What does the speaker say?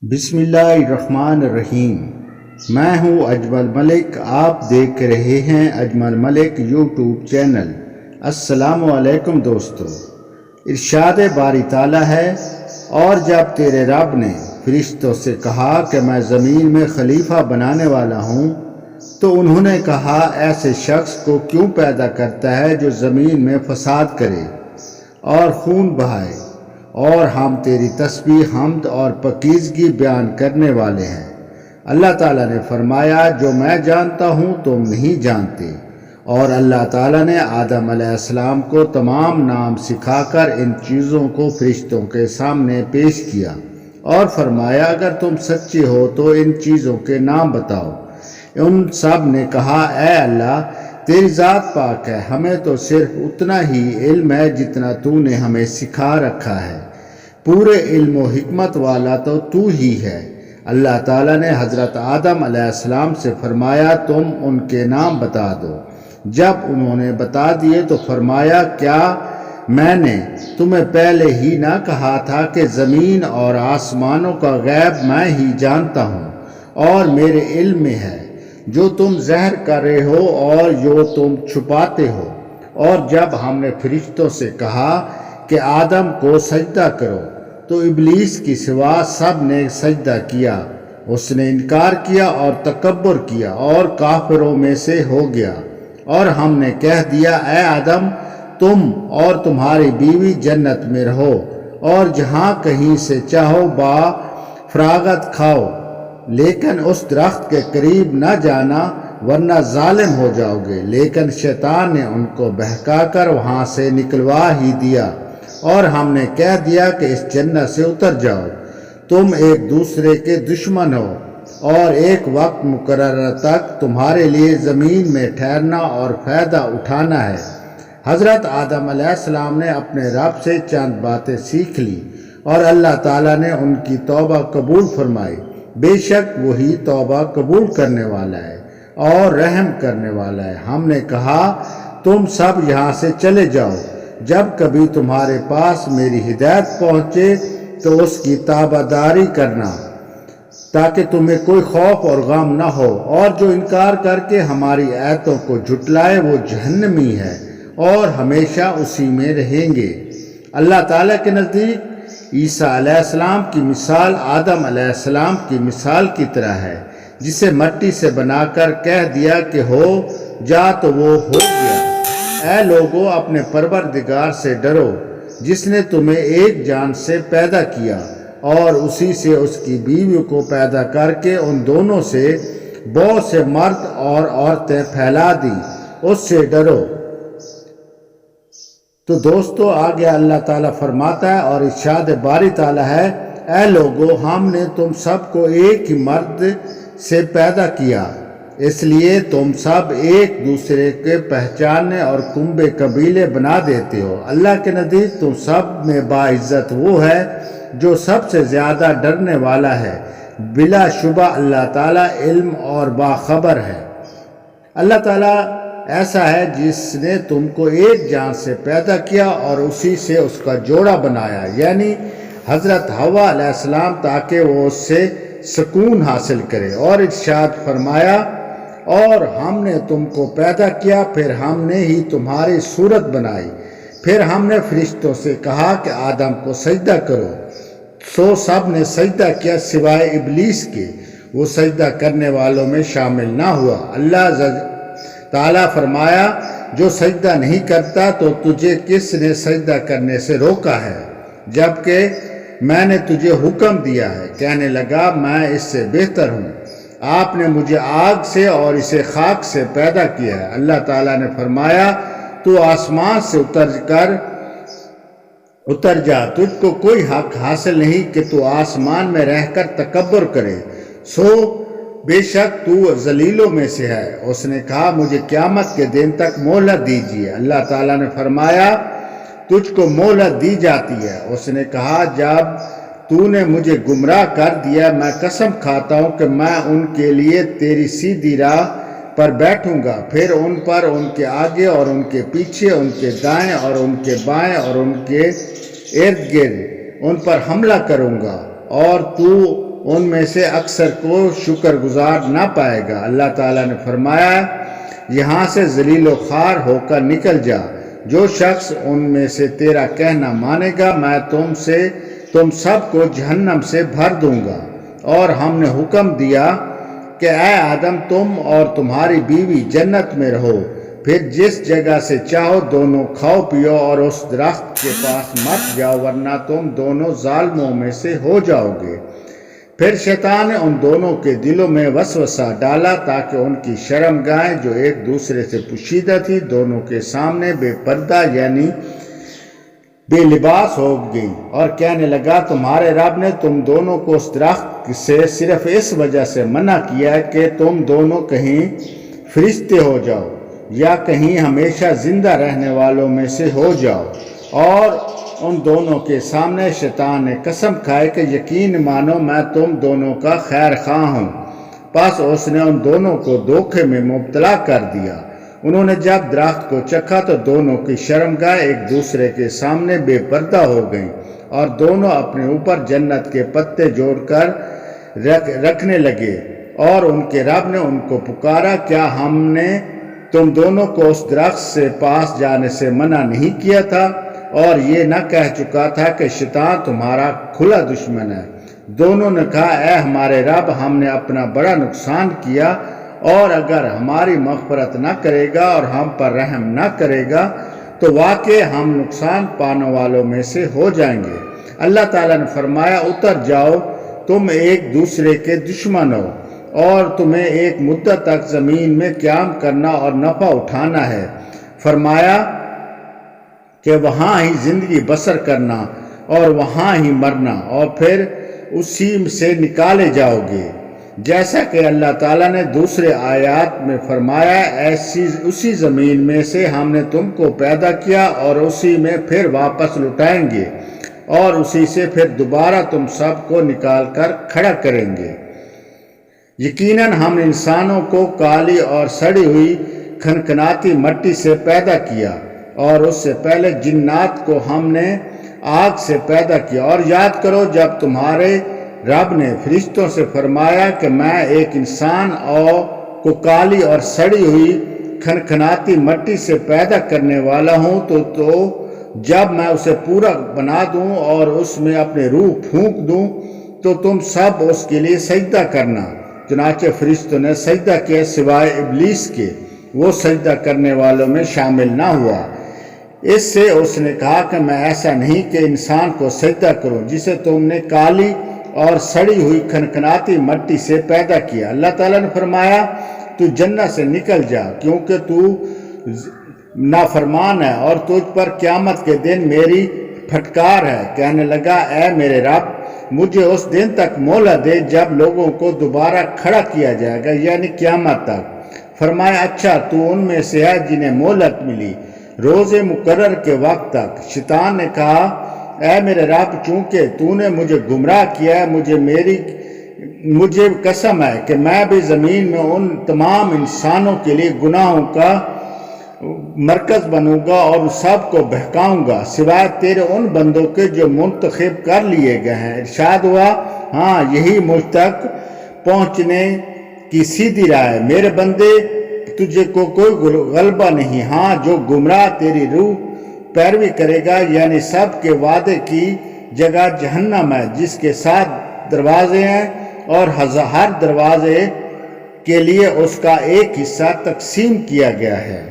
بسم اللہ الرحمن الرحیم۔ میں ہوں اجمل ملک، آپ دیکھ رہے ہیں اجمل ملک یوٹیوب چینل۔ السلام علیکم دوستو۔ ارشاد باری تعالیٰ ہے، اور جب تیرے رب نے فرشتوں سے کہا کہ میں زمین میں خلیفہ بنانے والا ہوں، تو انہوں نے کہا ایسے شخص کو کیوں پیدا کرتا ہے جو زمین میں فساد کرے اور خون بہائے، اور ہم تیری تسبیح، حمد اور پاکیزگی بیان کرنے والے ہیں۔ اللہ تعالیٰ نے فرمایا، جو میں جانتا ہوں تم نہیں جانتے۔ اور اللہ تعالیٰ نے آدم علیہ السلام کو تمام نام سکھا کر ان چیزوں کو فرشتوں کے سامنے پیش کیا اور فرمایا، اگر تم سچے ہو تو ان چیزوں کے نام بتاؤ۔ ان سب نے کہا، اے اللہ، تیری ذات پاک ہے، ہمیں تو صرف اتنا ہی علم ہے جتنا تو نے ہمیں سکھا رکھا ہے، پورے علم و حکمت والا تو ہی ہے۔ اللہ تعالیٰ نے حضرت آدم علیہ السلام سے فرمایا، تم ان کے نام بتا دو۔ جب انہوں نے بتا دیے تو فرمایا، کیا میں نے تمہیں پہلے ہی نہ کہا تھا کہ زمین اور آسمانوں کا غیب میں ہی جانتا ہوں، اور میرے علم میں ہے جو تم ظاہر کر رہے ہو اور جو تم چھپاتے ہو۔ اور جب ہم نے فرشتوں سے کہا کہ آدم کو سجدہ کرو، تو ابلیس کی سوا سب نے سجدہ کیا۔ اس نے انکار کیا اور تکبر کیا اور کافروں میں سے ہو گیا۔ اور ہم نے کہہ دیا، اے آدم، تم اور تمہاری بیوی جنت میں رہو، اور جہاں کہیں سے چاہو با فراغت کھاؤ، لیکن اس درخت کے قریب نہ جانا ورنہ ظالم ہو جاؤ گے۔ لیکن شیطان نے ان کو بہکا کر وہاں سے نکلوا ہی دیا، اور ہم نے کہہ دیا کہ اس جنت سے اتر جاؤ، تم ایک دوسرے کے دشمن ہو، اور ایک وقت مقررہ تک تمہارے لیے زمین میں ٹھہرنا اور فائدہ اٹھانا ہے۔ حضرت آدم علیہ السلام نے اپنے رب سے چند باتیں سیکھ لی، اور اللہ تعالیٰ نے ان کی توبہ قبول فرمائی۔ بے شک وہی توبہ قبول کرنے والا ہے اور رحم کرنے والا ہے۔ ہم نے کہا، تم سب یہاں سے چلے جاؤ، جب کبھی تمہارے پاس میری ہدایت پہنچے تو اس کی تابعداری کرنا، تاکہ تمہیں کوئی خوف اور غم نہ ہو، اور جو انکار کر کے ہماری آیتوں کو جھٹلائے وہ جہنمی ہے اور ہمیشہ اسی میں رہیں گے۔ اللہ تعالیٰ کے نزدیک عیسیٰ علیہ السلام کی مثال آدم علیہ السلام کی مثال کی طرح ہے، جسے مٹی سے بنا کر کہہ دیا کہ ہو جا تو وہ ہو گیا۔ اے لوگو، اپنے پروردگار سے ڈرو، جس نے تمہیں ایک جان سے پیدا کیا اور اسی سے اس کی بیوی کو پیدا کر کے ان دونوں سے بہت سے مرد اور عورتیں پھیلا دی، اس سے ڈرو۔ تو دوستو، آگے اللہ تعالیٰ فرماتا ہے اور ارشاد باری تعالیٰ ہے، اے لوگو، ہم نے تم سب کو ایک ہی مرد سے پیدا کیا، اس لیے تم سب ایک دوسرے کے پہچاننے اور کنبے قبیلے بنا دیتے ہو۔ اللہ کے نزدیک تم سب میں باعزت وہ ہے جو سب سے زیادہ ڈرنے والا ہے۔ بلا شبہ اللہ تعالیٰ علم اور باخبر ہے۔ اللہ تعالیٰ ایسا ہے جس نے تم کو ایک جان سے پیدا کیا اور اسی سے اس کا جوڑا بنایا، یعنی حضرت حوا علیہ السلام، تاکہ وہ اس سے سکون حاصل کرے۔ اور ارشاد فرمایا، اور ہم نے تم کو پیدا کیا، پھر ہم نے ہی تمہاری صورت بنائی۔ پھر ہم نے فرشتوں سے کہا کہ آدم کو سجدہ کرو، سو سب نے سجدہ کیا سوائے ابلیس کے، وہ سجدہ کرنے والوں میں شامل نہ ہوا۔ اللہ تعالیٰ فرمایا، جو سجدہ نہیں کرتا تو تجھے کس نے سجدہ کرنے سے روکا ہے، جبکہ میں نے تجھے حکم دیا ہے؟ کہنے لگا، میں اس سے بہتر ہوں، آپ نے مجھے آگ سے اور اسے خاک سے پیدا کیا ہے۔ اللہ تعالیٰ نے فرمایا، تو آسمان سے اتر جا، تجھ کو کوئی حق حاصل نہیں کہ تو آسمان میں رہ کر تکبر کرے، سو بے شک تو ذلیلوں میں سے ہے۔ اس نے کہا، مجھے قیامت کے دن تک مہلت دیجیے۔ اللہ تعالیٰ نے فرمایا، تجھ کو مہلت دی جاتی ہے۔ اس نے کہا، جب تو نے مجھے گمراہ کر دیا، میں قسم کھاتا ہوں کہ میں ان کے لیے تیری سیدھی راہ پر بیٹھوں گا، پھر ان پر، ان کے آگے اور ان کے پیچھے، ان کے دائیں اور ان کے بائیں اور ان کے ارد گرد ان پر حملہ کروں گا، اور تو ان میں سے اکثر کو شکر گزار نہ پائے گا۔ اللہ تعالیٰ نے فرمایا یہاں سے ذلیل و خوار ہو کر نکل جا، جو شخص ان میں سے تیرا کہنا مانے گا میں تم سب کو جہنم سے بھر دوں گا۔ اور ہم نے حکم دیا کہ اے آدم تم اور تمہاری بیوی جنت میں رہو، پھر جس جگہ سے چاہو دونوں کھاؤ پیو اور اس درخت کے پاس مت جاؤ ورنہ تم دونوں ظالموں میں سے ہو جاؤ گے۔ پھر شیطان نے ان دونوں کے دلوں میں وسوسہ ڈالا تاکہ ان کی شرمگاہیں جو ایک دوسرے سے پوشیدہ تھی دونوں کے سامنے بے پردہ یعنی بے لباس ہو گئی، اور کہنے لگا تمہارے رب نے تم دونوں کو اس درخت سے صرف اس وجہ سے منع کیا ہے کہ تم دونوں کہیں فرشتے ہو جاؤ یا کہیں ہمیشہ زندہ رہنے والوں میں سے ہو جاؤ۔ اور ان دونوں کے سامنے شیطان نے قسم کھائی کہ یقین مانو میں تم دونوں کا خیر خواہ ہوں، پس اس نے ان دونوں کو دھوکے میں مبتلا کر دیا۔ انہوں نے جب درخت کو چکھا تو دونوں کی شرمگاہ ایک دوسرے کے سامنے بے پردہ ہو گئیں، اور دونوں اپنے اوپر جنت کے پتے جوڑ کر رکھنے لگے، اور ان کے رب نے ان کو پکارا کیا ہم نے تم دونوں کو اس درخت سے پاس جانے سے منع نہیں کیا تھا؟ اور یہ نہ کہہ چکا تھا کہ شیطان تمہارا کھلا دشمن ہے؟ دونوں نے کہا اے ہمارے رب ہم نے اپنا بڑا نقصان کیا، اور اگر ہماری مغفرت نہ کرے گا اور ہم پر رحم نہ کرے گا تو واقعی ہم نقصان پانے والوں میں سے ہو جائیں گے۔ اللہ تعالیٰ نے فرمایا اتر جاؤ تم ایک دوسرے کے دشمن ہو، اور تمہیں ایک مدت تک زمین میں قیام کرنا اور نفع اٹھانا ہے۔ فرمایا کہ وہاں ہی زندگی بسر کرنا اور وہاں ہی مرنا، اور پھر اسی سے نکالے جاؤ گے، جیسا کہ اللہ تعالیٰ نے دوسرے آیات میں فرمایا اسی زمین میں سے ہم نے تم کو پیدا کیا اور اسی میں پھر واپس لٹائیں گے، اور اسی سے پھر دوبارہ تم سب کو نکال کر کھڑا کریں گے۔ یقیناً ہم نے انسانوں کو کالی اور سڑی ہوئی کھنکھناتی مٹی سے پیدا کیا، اور اس سے پہلے جنات کو ہم نے آگ سے پیدا کیا۔ اور یاد کرو جب تمہارے رب نے فرشتوں سے فرمایا کہ میں ایک انسان کو کالی اور سڑی ہوئی کھنکھناتی مٹی سے پیدا کرنے والا ہوں تو جب میں اسے پورا بنا دوں اور اس میں اپنے روح پھونک دوں تو تم سب اس کے لیے سجدہ کرنا۔ چنانچہ فرشتوں نے سجدہ کیا سوائے ابلیس کے، وہ سجدہ کرنے والوں میں شامل نہ ہوا۔ اس سے اس نے کہا کہ میں ایسا نہیں کہ انسان کو سجدہ کروں جسے تم نے کالی اور سڑی ہوئی کھنکھناتی مٹی سے پیدا کیا۔ اللہ تعالیٰ نے فرمایا تو جنت سے نکل جا کیونکہ تو نافرمان ہے اور تجھ پر قیامت کے دن میری پھٹکار ہے۔ کہنے لگا اے میرے رب مجھے اس دن تک مہلت دے جب لوگوں کو دوبارہ کھڑا کیا جائے گا یعنی قیامت تک۔ فرمایا اچھا تو ان میں سے ہے جنہیں مہلت ملی روز مقرر کے وقت تک۔ شیطان نے کہا اے میرے رب چونکہ تو نے مجھے گمراہ کیا ہے مجھے قسم ہے کہ میں بھی زمین میں ان تمام انسانوں کے لیے گناہوں کا مرکز بنوں گا اور سب کو بہکاؤں گا سوائے تیرے ان بندوں کے جو منتخب کر لیے گئے ہیں۔ ارشاد ہوا ہاں یہی مجھ تک پہنچنے کی سیدھی راہ ہے، میرے بندے تجھے کو کوئی غلبہ نہیں۔ ہاں جو گمراہ تیری روح پیروی کرے گا یعنی سب کے وعدے کی جگہ جہنم ہے جس کے 7 دروازے ہیں اور ہر دروازے کے لیے اس کا ایک حصہ تقسیم کیا گیا ہے۔